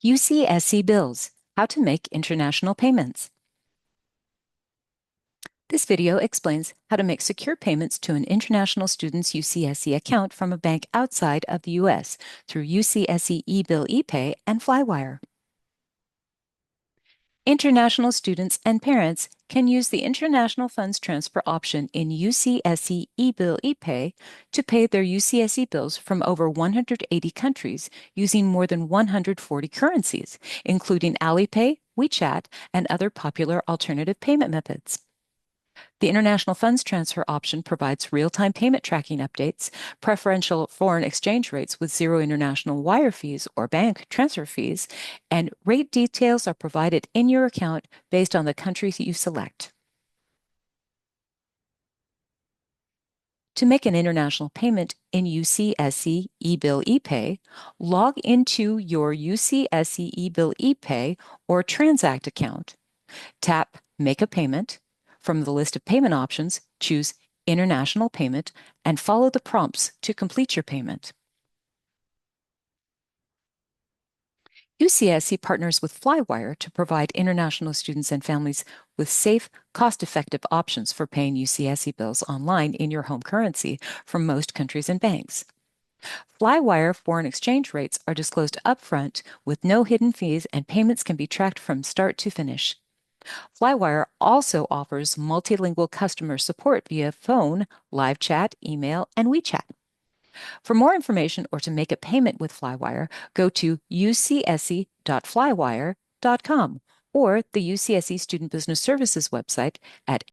UCSC bills, how to make international payments. This video explains how to make secure payments to an international student's UCSC account from a bank outside of the U.S. through UCSC eBill ePay and Flywire. International students and parents can use the International Funds Transfer option in UCSC eBill ePay to pay their UCSC bills from over 180 countries using more than 140 currencies, including Alipay, WeChat, and other popular alternative payment methods. The International Funds Transfer option provides real-time payment tracking updates, preferential foreign exchange rates with zero international wire fees or bank transfer fees, and rate details are provided in your account based on the countries you select. To make an international payment in UCSC eBill ePay, log into your UCSC eBill ePay or Transact account. Tap Make a Payment. From the list of payment options, choose International Payment and follow the prompts to complete your payment. UCSC partners with Flywire to provide international students and families with safe, cost-effective options for paying UCSC bills online in your home currency from most countries and banks. Flywire foreign exchange rates are disclosed upfront with no hidden fees, and payments can be tracked from start to finish. Flywire also offers multilingual customer support via phone, live chat, email, and WeChat. For more information or to make a payment with Flywire, go to ucsc.flywire.com or the UCSC Student Business Services website at